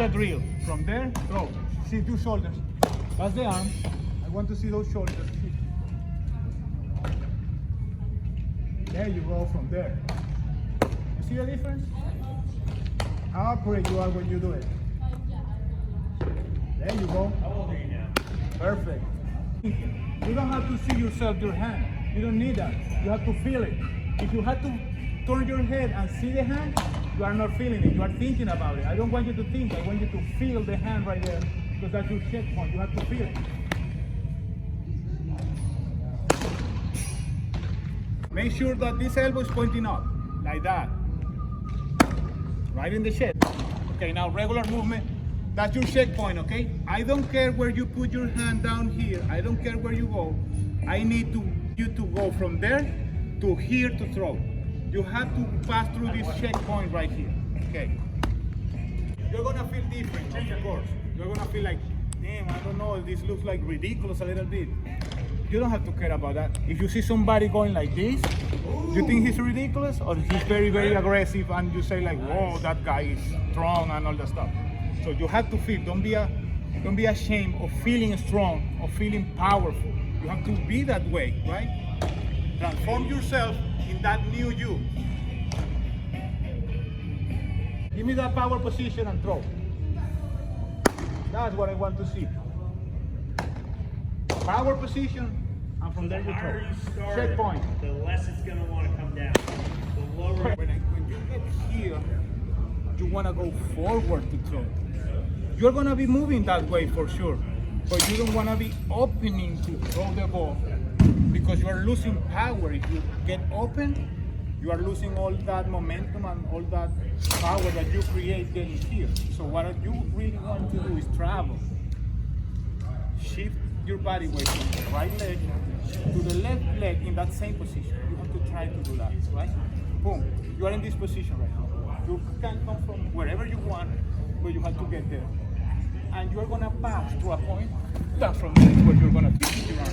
a drill. From there, throw. See 2 shoulders. That's the arm. I want to see those shoulders. There you go from there. You see the difference? How accurate you are when you do it. There you go. How old are you now? Perfect. You don't have to see yourself, your hand. You don't need that. You have to feel it. If you have to turn your head and see the hand, you are not feeling it. You are thinking about it. I don't want you to think. I want you to feel the hand right there because that's your checkpoint. You have to feel it. Make sure that this elbow is pointing up, like that. Right in the shed. Okay, now regular movement. That's your checkpoint, okay? I don't care where you put your hand down here. I don't care where you go. I need you to go from there to here to throw. You have to pass through this checkpoint right here, okay? You're gonna feel different, of course. You're gonna feel like, damn, I don't know, this looks like ridiculous a little bit. You don't have to care about that. If you see somebody going like this, you think he's ridiculous or he's very, very aggressive and you say like, whoa, that guy is strong and all that stuff. So you have to feel, don't be ashamed of feeling strong, of feeling powerful. You have to be that way, right? Transform yourself in that new you. Give me that power position and throw. That's what I want to see. Power position, and from there you The higher throw. you start, Checkpoint. the less it's going to want to come down. The lower. When you get here, you want to go forward to throw. You're going to be moving that way for sure, but you don't want to be opening to throw the ball because you are losing power. If you get open, you are losing all that momentum and all that power that you create getting here. So what you really want to do is travel. Shift your body weight from the right leg to the left leg in that same position. You have to try to do that, right? Boom. You are in this position right now. You can come from wherever you want, but you have to get there. And you're gonna pass to a point that from there is where you're gonna twist your arm.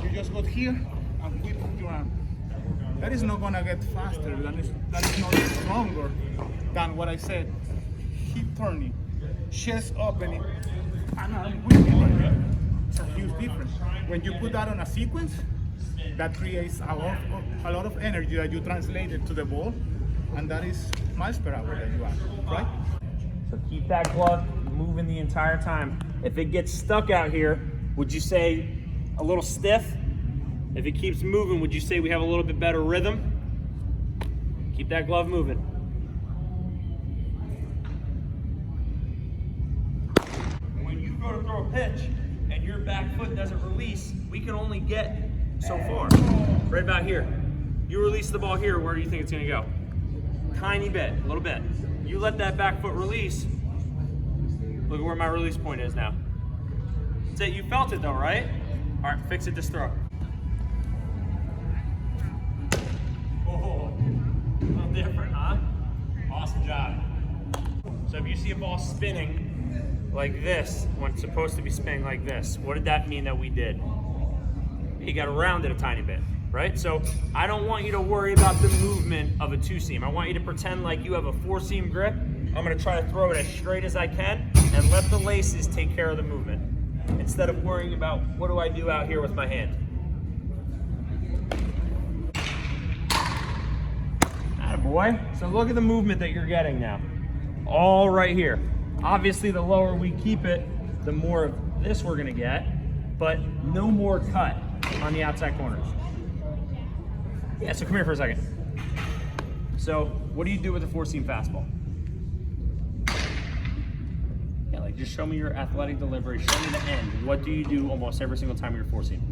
You just got here and whip your arm. That is not gonna get faster. That is not stronger than what I said. Hip turning, chest opening, and arm whipping like that. It's a huge difference. When you put that on a sequence, that creates a lot of energy that you translated to the ball, and that is miles per hour that you have, right? So keep that glove moving the entire time. If it gets stuck out here, would you say a little stiff? If it keeps moving, would you say we have a little bit better rhythm? Keep that glove moving. When you go to throw a pitch and your back foot doesn't release, we can only get so far. Right about here. You release the ball here, where do you think it's gonna go? Tiny bit, a little bit. You let that back foot release. Look at where my release point is now. That's it, you felt it though, right? All right, fix it, just throw. Oh, a little different, huh? Awesome job. So if you see a ball spinning like this, when it's supposed to be spinning like this, what did that mean that we did? You got to round it a tiny bit, right? So I don't want you to worry about the movement of a 2-seam. I want you to pretend like you have a 4-seam grip. I'm gonna try to throw it as straight as I can and let the laces take care of the movement instead of worrying about what do I do out here with my hand. Attaboy. So look at the movement that you're getting now. All right here. Obviously the lower we keep it, the more of this we're gonna get, but no more cut on the outside corners. Yeah, so come here for a second. So what do you do with a 4-seam fastball? Yeah, like just show me your athletic delivery, show me the end. What do you do almost every single time you're 4-seam?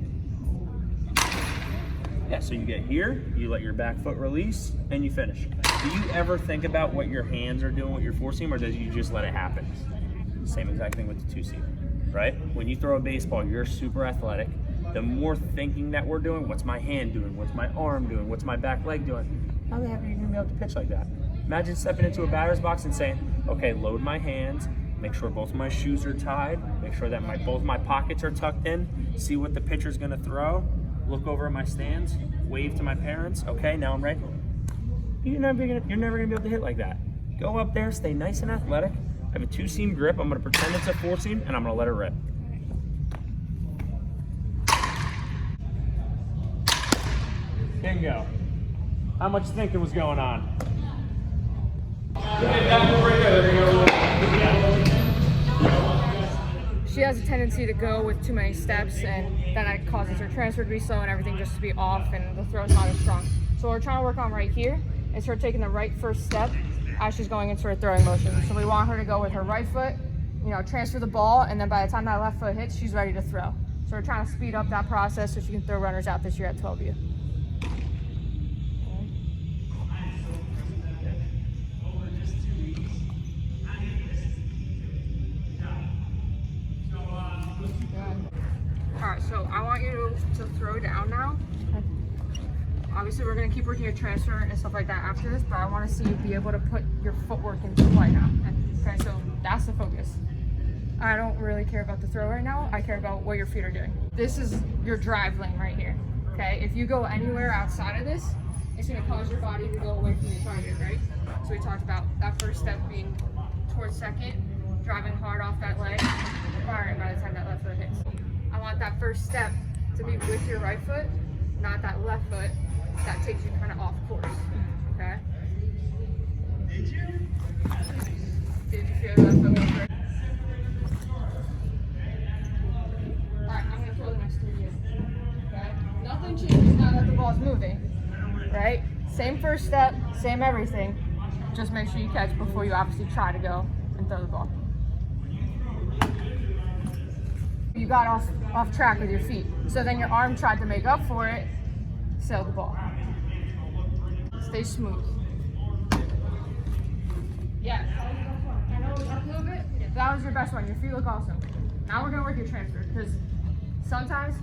Yeah, so you get here, you let your back foot release, and you finish. Do you ever think about what your hands are doing with your 4-seam, or does you just let it happen? Same exact thing with the 2-seam, right? When you throw a baseball, you're super athletic. The more thinking that we're doing, what's my hand doing? What's my arm doing? What's my back leg doing? How the heck are you gonna be able to pitch like that? Imagine stepping into a batter's box and saying, okay, load my hands, make sure both of my shoes are tied, make sure that both my pockets are tucked in, see what the pitcher's gonna throw, look over at my stands, wave to my parents, okay, now I'm ready. You're never gonna be able to hit like that. Go up there, stay nice and athletic, I have a 2-seam grip. I'm going to pretend it's a 4-seam, and I'm going to let it rip. Bingo. How much thinking was going on? She has a tendency to go with too many steps, and then that causes her transfer to be slow and everything just to be off, and the throw's not as strong. So what we're trying to work on right here is her taking the right first step as she's going into her throwing motion. So we want her to go with her right foot, you know, transfer the ball, and then by the time that left foot hits, she's ready to throw. So we're trying to speed up that process so she can throw runners out this year at 12U. All right, so I want you to throw down now. Obviously, we're going to keep working your transfer and stuff like that after this, but I want to see you be able to put your footwork into play now. Okay, so that's the focus. I don't really care about the throw right now. I care about what your feet are doing. This is your drive lane right here. Okay, if you go anywhere outside of this, it's going to cause your body to go away from your target, right? So we talked about that first step being towards second, driving hard off that leg, firing by the time that left foot hits. I want that first step to be with your right foot, not that left foot that takes you kind of off course, okay? Did you feel the left foot go first? Alright, I'm gonna throw the next 3 years, okay? Nothing changes now that the ball's moving, right? Same first step, same everything. Just make sure you catch before you obviously try to go and throw the ball. You got off track with your feet. So then your arm tried to make up for it, sail the ball. Stay smooth. Yeah. I know it was up a little bit. That was your best one. Your feet look awesome. Now we're gonna work your transfer, because sometimes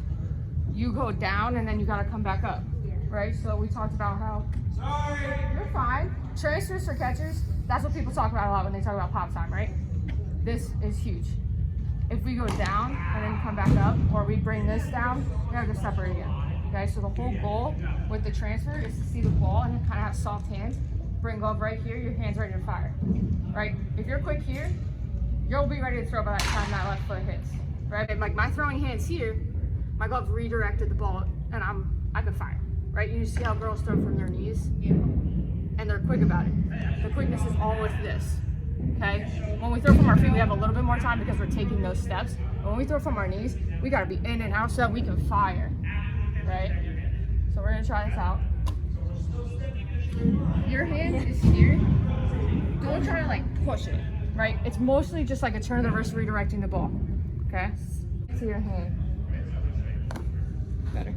you go down and then you gotta come back up, right? So we talked about how, you're fine. Transfers for catchers, that's what people talk about a lot when they talk about pop time, right? This is huge. If we go down and then come back up, or we bring this down, we have to separate again. Okay, so the whole goal with the transfer is to see the ball and kind of have soft hands. Bring glove right here, your hand's ready to fire. Right? If you're quick here, you'll be ready to throw by that time that left foot hits. Right? And like my throwing hands here, my glove redirected the ball and I can fire. Right? You see how girls throw from their knees? And they're quick about it. The quickness is all with this. Okay? When we throw from our feet, we have a little bit more time because we're taking those steps. But when we throw from our knees, we gotta be in and out so that we can fire. Right? So we're gonna try this out. Your hand is here. Don't try to like push it. Right? It's mostly just like a turn of the wrist redirecting the ball. Okay? To your hand. Better.